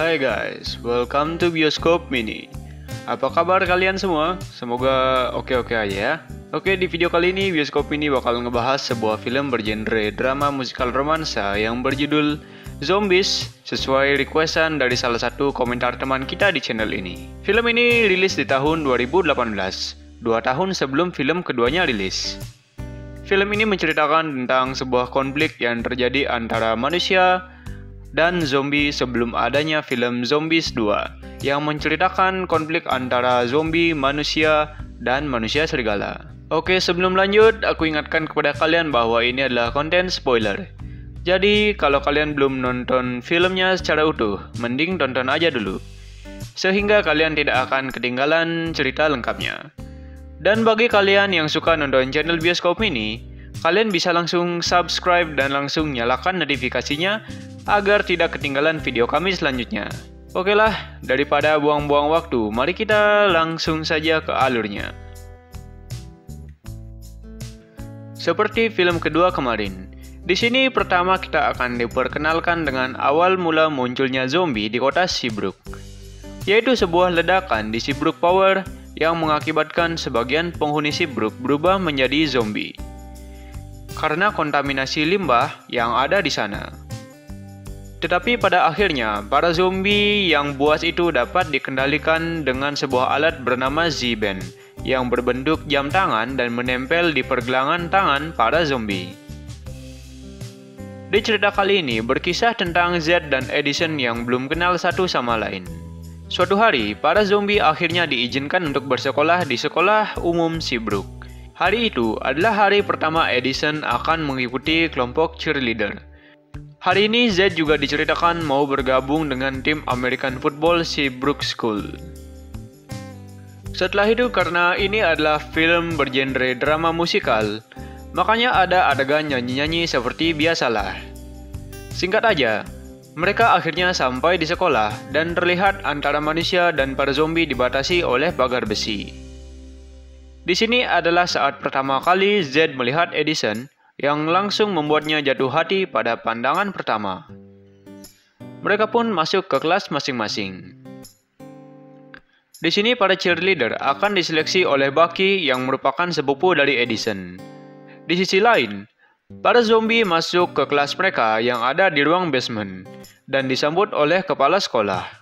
Hai guys, welcome to Bioskop Mini. Apa kabar kalian semua? Semoga oke-oke aja ya. Oke, di video kali ini Bioskop Mini bakal ngebahas sebuah film bergenre drama musikal romansa yang berjudul Zombies, sesuai requestan dari salah satu komentar teman kita di channel ini. Film ini rilis di tahun 2018, 2 tahun sebelum film keduanya rilis. Film ini menceritakan tentang sebuah konflik yang terjadi antara manusia dan zombie sebelum adanya film Zombies 2 yang menceritakan konflik antara zombie, manusia, dan manusia serigala. Oke, sebelum lanjut, aku ingatkan kepada kalian bahwa ini adalah konten spoiler. Jadi, kalau kalian belum nonton filmnya secara utuh, mending tonton aja dulu, sehingga kalian tidak akan ketinggalan cerita lengkapnya. Dan bagi kalian yang suka nonton channel Bioskop Mini, kalian bisa langsung subscribe dan langsung nyalakan notifikasinya agar tidak ketinggalan video kami selanjutnya. Oke lah, daripada buang-buang waktu, mari kita langsung saja ke alurnya. Seperti film kedua kemarin, di sini pertama kita akan diperkenalkan dengan awal mula munculnya zombie di kota Seabrook, yaitu sebuah ledakan di Seabrook Power yang mengakibatkan sebagian penghuni Seabrook berubah menjadi zombie karena kontaminasi limbah yang ada di sana. Tetapi pada akhirnya, para zombie yang buas itu dapat dikendalikan dengan sebuah alat bernama Z-Band yang berbentuk jam tangan dan menempel di pergelangan tangan para zombie. Di cerita kali ini berkisah tentang Z dan Edison yang belum kenal satu sama lain. Suatu hari, para zombie akhirnya diizinkan untuk bersekolah di sekolah umum Seabrook. Hari itu adalah hari pertama Edison akan mengikuti kelompok cheerleader. Hari ini Z juga diceritakan mau bergabung dengan tim American Football Seabrook School. Setelah itu, karena ini adalah film bergenre drama musikal, makanya ada adegan nyanyi-nyanyi seperti biasalah. Singkat aja, mereka akhirnya sampai di sekolah dan terlihat antara manusia dan para zombie dibatasi oleh pagar besi. Di sini adalah saat pertama kali Z melihat Edison yang langsung membuatnya jatuh hati pada pandangan pertama. Mereka pun masuk ke kelas masing-masing. Di sini para cheerleader akan diseleksi oleh Bucky yang merupakan sepupu dari Edison. Di sisi lain, para zombie masuk ke kelas mereka yang ada di ruang basement dan disambut oleh kepala sekolah.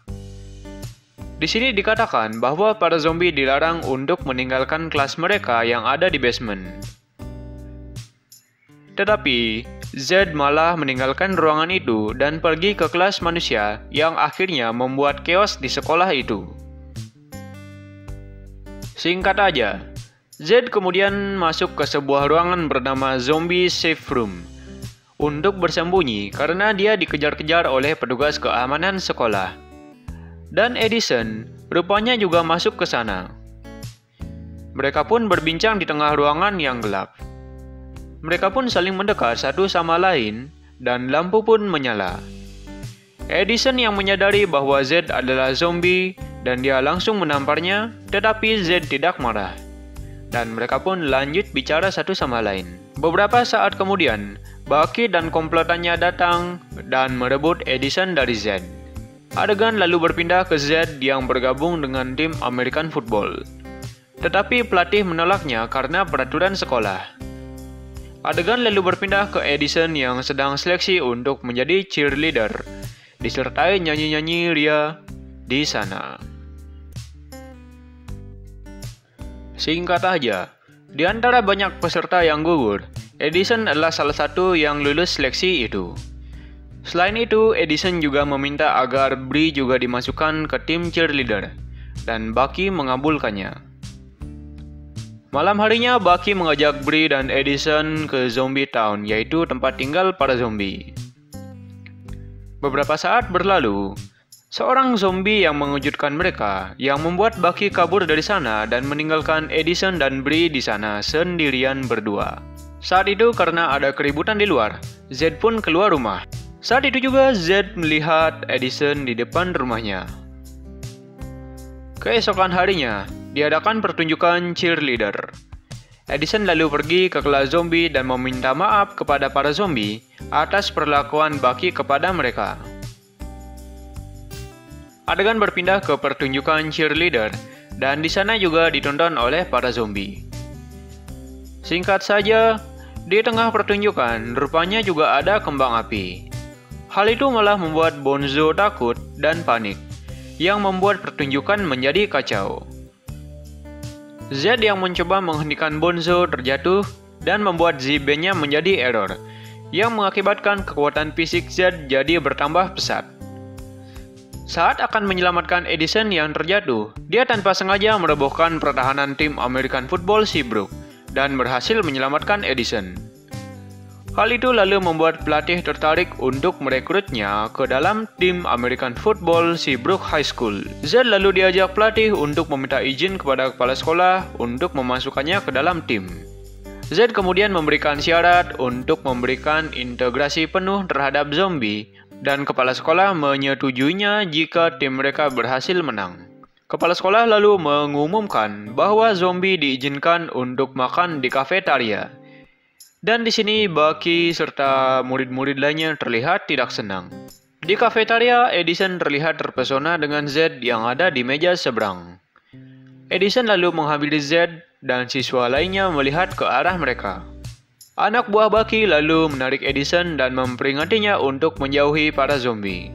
Di sini dikatakan bahwa para zombie dilarang untuk meninggalkan kelas mereka yang ada di basement. Tetapi, Z malah meninggalkan ruangan itu dan pergi ke kelas manusia yang akhirnya membuat chaos di sekolah itu. Singkat aja, Z kemudian masuk ke sebuah ruangan bernama Zombie Safe Room untuk bersembunyi karena dia dikejar-kejar oleh petugas keamanan sekolah. Dan Edison rupanya juga masuk ke sana. Mereka pun berbincang di tengah ruangan yang gelap. Mereka pun saling mendekat satu sama lain dan lampu pun menyala. Edison yang menyadari bahwa Z adalah zombie dan dia langsung menamparnya, tetapi Z tidak marah. Dan mereka pun lanjut bicara satu sama lain. Beberapa saat kemudian, Bucky dan komplotannya datang dan merebut Edison dari Z. Adegan lalu berpindah ke Z yang bergabung dengan tim American Football. Tetapi pelatih menolaknya karena peraturan sekolah. Adegan lalu berpindah ke Edison yang sedang seleksi untuk menjadi cheerleader, disertai nyanyi-nyanyi ria di sana. Singkat aja, di antara banyak peserta yang gugur, Edison adalah salah satu yang lulus seleksi itu. Selain itu, Edison juga meminta agar Bree juga dimasukkan ke tim cheerleader, dan Bucky mengabulkannya. Malam harinya, Bucky mengajak Bree dan Edison ke Zombie Town, yaitu tempat tinggal para zombie. Beberapa saat berlalu, seorang zombie yang mengejutkan mereka, yang membuat Bucky kabur dari sana dan meninggalkan Edison dan Bree di sana sendirian berdua. Saat itu karena ada keributan di luar, Z pun keluar rumah. Saat itu juga Z melihat Edison di depan rumahnya. Keesokan harinya, diadakan pertunjukan cheerleader. Edison lalu pergi ke kelas zombie dan meminta maaf kepada para zombie atas perlakuan Bucky kepada mereka. Adegan berpindah ke pertunjukan cheerleader, dan di sana juga ditonton oleh para zombie. Singkat saja, di tengah pertunjukan, rupanya juga ada kembang api. Hal itu malah membuat Bonzo takut dan panik, yang membuat pertunjukan menjadi kacau. Z yang mencoba menghentikan Bonzo terjatuh dan membuat ZB-nya menjadi error, yang mengakibatkan kekuatan fisik Z jadi bertambah pesat. Saat akan menyelamatkan Edison yang terjatuh, dia tanpa sengaja merobohkan pertahanan tim American Football Seabrook dan berhasil menyelamatkan Edison. Hal itu lalu membuat pelatih tertarik untuk merekrutnya ke dalam tim American Football Seabrook High School. Z lalu diajak pelatih untuk meminta izin kepada kepala sekolah untuk memasukkannya ke dalam tim. Z kemudian memberikan syarat untuk memberikan integrasi penuh terhadap zombie, dan kepala sekolah menyetujuinya jika tim mereka berhasil menang. Kepala sekolah lalu mengumumkan bahwa zombie diizinkan untuk makan di kafetaria. Dan di sini Bucky serta murid-murid lainnya terlihat tidak senang. Di kafetaria, Edison terlihat terpesona dengan Z yang ada di meja seberang. Edison lalu menghampiri Z dan siswa lainnya melihat ke arah mereka. Anak buah Bucky lalu menarik Edison dan memperingatinya untuk menjauhi para zombie.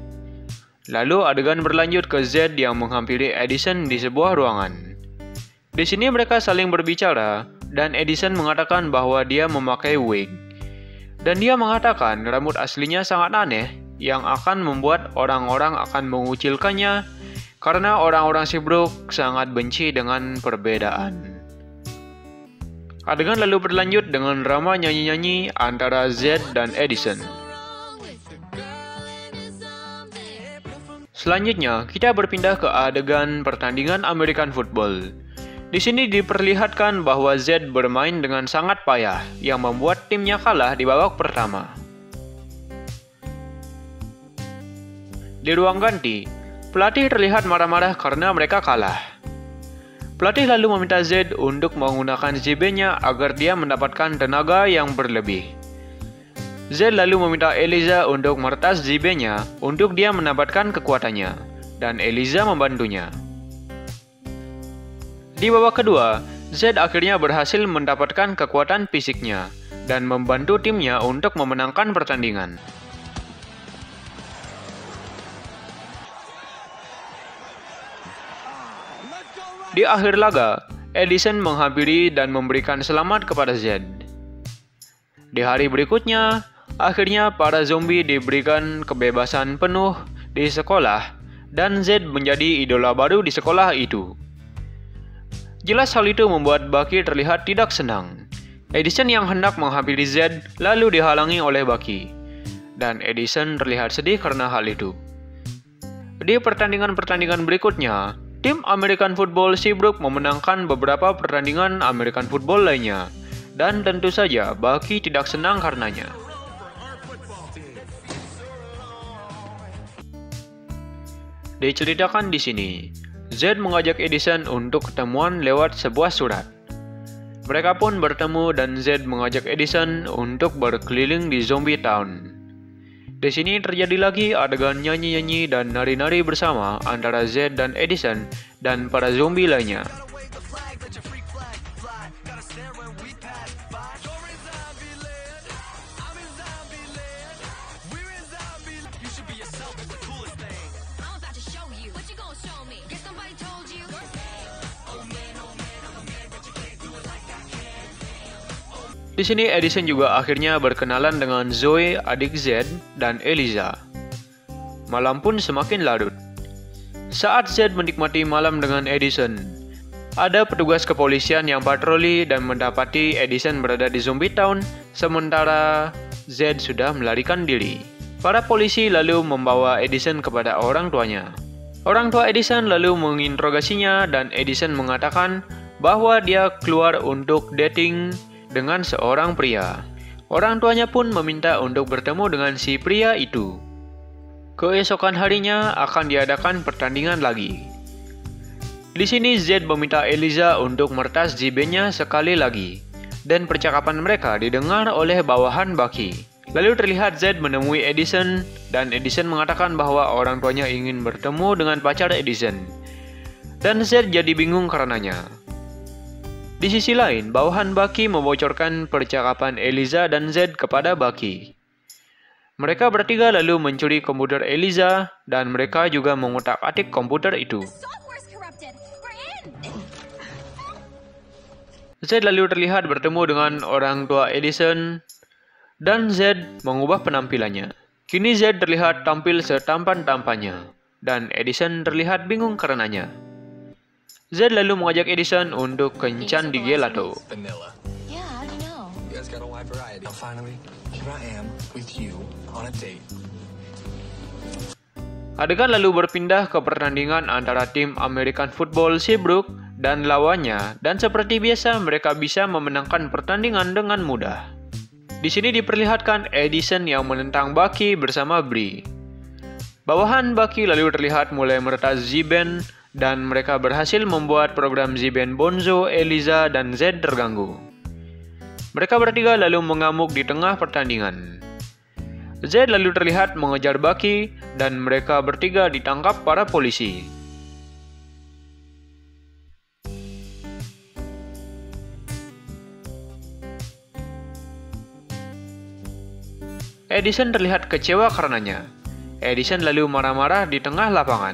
Lalu adegan berlanjut ke Z yang menghampiri Edison di sebuah ruangan. Di sini mereka saling berbicara dan Edison mengatakan bahwa dia memakai wig. Dan dia mengatakan rambut aslinya sangat aneh yang akan membuat orang-orang akan mengucilkannya karena orang-orang Seabrook sangat benci dengan perbedaan. Adegan lalu berlanjut dengan drama nyanyi-nyanyi antara Z dan Edison. Selanjutnya, kita berpindah ke adegan pertandingan American Football. Di sini diperlihatkan bahwa Z bermain dengan sangat payah, yang membuat timnya kalah di babak pertama. Di ruang ganti, pelatih terlihat marah-marah karena mereka kalah. Pelatih lalu meminta Z untuk menggunakan ZB-nya agar dia mendapatkan tenaga yang berlebih. Z lalu meminta Eliza untuk meretas ZB-nya untuk dia mendapatkan kekuatannya, dan Eliza membantunya. Di babak kedua, Z akhirnya berhasil mendapatkan kekuatan fisiknya dan membantu timnya untuk memenangkan pertandingan. Di akhir laga, Edison menghampiri dan memberikan selamat kepada Z. Di hari berikutnya, akhirnya para zombie diberikan kebebasan penuh di sekolah dan Z menjadi idola baru di sekolah itu. Jelas hal itu membuat Bucky terlihat tidak senang. Edison yang hendak menghampiri Z lalu dihalangi oleh Bucky, dan Edison terlihat sedih karena hal itu. Di pertandingan-pertandingan berikutnya, tim American Football Seabrook memenangkan beberapa pertandingan American Football lainnya, dan tentu saja Bucky tidak senang karenanya. Diceritakan di sini, Z mengajak Edison untuk ketemuan lewat sebuah surat. Mereka pun bertemu dan Z mengajak Edison untuk berkeliling di Zombie Town. Di sini terjadi lagi adegan nyanyi-nyanyi dan nari-nari bersama antara Z dan Edison dan para zombie lainnya. Di sini Edison juga akhirnya berkenalan dengan Zoe, adik Z, dan Eliza. Malam pun semakin larut. Saat Z menikmati malam dengan Edison, ada petugas kepolisian yang patroli dan mendapati Edison berada di Zombie Town, sementara Z sudah melarikan diri. Para polisi lalu membawa Edison kepada orang tuanya. Orang tua Edison lalu menginterogasinya dan Edison mengatakan bahwa dia keluar untuk dating dengan seorang pria. Orang tuanya pun meminta untuk bertemu dengan si pria itu. Keesokan harinya akan diadakan pertandingan lagi. Di sini Z meminta Eliza untuk meretas JB-nya sekali lagi, dan percakapan mereka didengar oleh bawahan Bucky. Lalu terlihat Z menemui Edison dan Edison mengatakan bahwa orang tuanya ingin bertemu dengan pacar Edison. Dan Z jadi bingung karenanya. Di sisi lain, bawahan Bucky membocorkan percakapan Eliza dan Z kepada Bucky. Mereka bertiga lalu mencuri komputer Eliza dan mereka juga mengutak-atik komputer itu. Z lalu terlihat bertemu dengan orang tua Edison dan Z mengubah penampilannya. Kini Z terlihat tampil setampan-tampannya dan Edison terlihat bingung karenanya. Z lalu mengajak Edison untuk kencan di gelato. Adegan lalu berpindah ke pertandingan antara tim American Football Seabrook dan lawannya, dan seperti biasa mereka bisa memenangkan pertandingan dengan mudah. Di sini diperlihatkan Edison yang menentang Bucky bersama Bree. Bawahan Bucky lalu terlihat mulai meretas Z-Band dan mereka berhasil membuat program Z-Band Bonzo, Eliza, dan Z terganggu. Mereka bertiga lalu mengamuk di tengah pertandingan. Z lalu terlihat mengejar Bucky dan mereka bertiga ditangkap para polisi. Edison terlihat kecewa karenanya. Edison lalu marah-marah di tengah lapangan.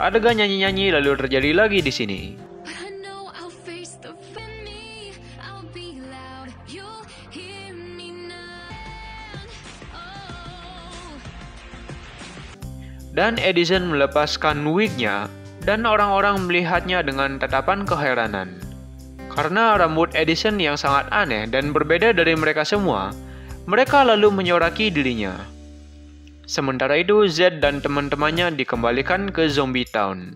Adegan nyanyi-nyanyi lalu terjadi lagi di sini. Dan Edison melepaskan wignya dan orang-orang melihatnya dengan tatapan keheranan. Karena rambut Edison yang sangat aneh dan berbeda dari mereka semua, mereka lalu menyoraki dirinya. Sementara itu, Z dan teman-temannya dikembalikan ke Zombie Town.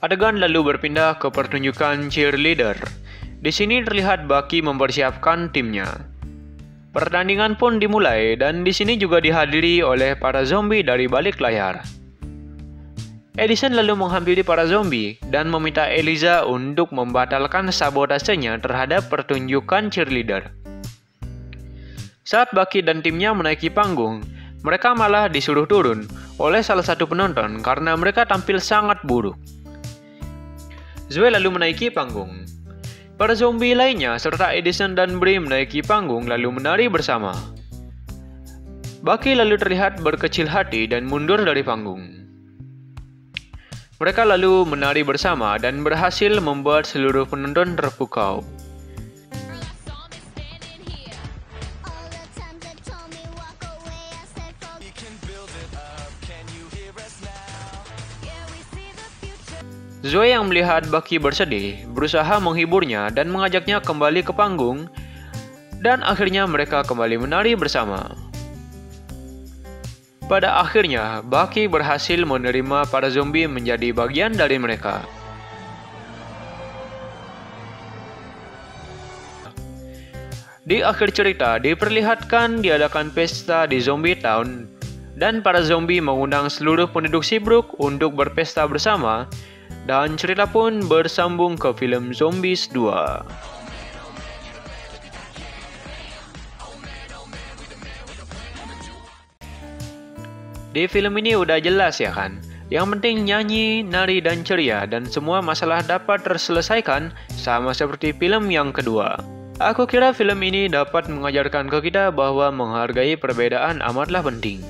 Adegan lalu berpindah ke pertunjukan cheerleader. Di sini terlihat Bucky mempersiapkan timnya. Pertandingan pun dimulai dan di sini juga dihadiri oleh para zombie dari balik layar. Edison lalu menghampiri para zombie dan meminta Eliza untuk membatalkan sabotasenya terhadap pertunjukan cheerleader. Saat Bucky dan timnya menaiki panggung, mereka malah disuruh turun oleh salah satu penonton karena mereka tampil sangat buruk. Zoe lalu menaiki panggung. Para zombie lainnya serta Edison dan Bree menaiki panggung lalu menari bersama. Bucky lalu terlihat berkecil hati dan mundur dari panggung. Mereka lalu menari bersama dan berhasil membuat seluruh penonton terpukau. Zoe yang melihat Bucky bersedih, berusaha menghiburnya dan mengajaknya kembali ke panggung, dan akhirnya mereka kembali menari bersama. Pada akhirnya, Bucky berhasil menerima para zombie menjadi bagian dari mereka. Di akhir cerita, diperlihatkan diadakan pesta di Zombie Town, dan para zombie mengundang seluruh penduduk Seabrook untuk berpesta bersama, dan cerita pun bersambung ke film Zombies 2. Di film ini udah jelas ya kan? Yang penting nyanyi, nari, dan ceria, dan semua masalah dapat terselesaikan sama seperti film yang kedua. Aku kira film ini dapat mengajarkan ke kita bahwa menghargai perbedaan amatlah penting.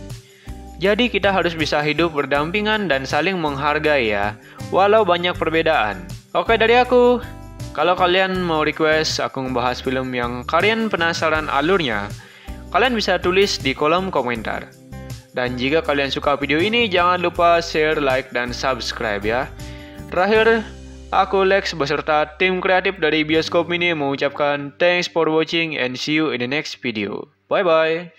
Jadi kita harus bisa hidup berdampingan dan saling menghargai ya, walau banyak perbedaan. Oke dari aku, kalau kalian mau request aku membahas film yang kalian penasaran alurnya, kalian bisa tulis di kolom komentar. Dan jika kalian suka video ini, jangan lupa share, like, dan subscribe ya. Terakhir, aku Lex beserta tim kreatif dari Bioskop Mini mengucapkan thanks for watching and see you in the next video. Bye bye.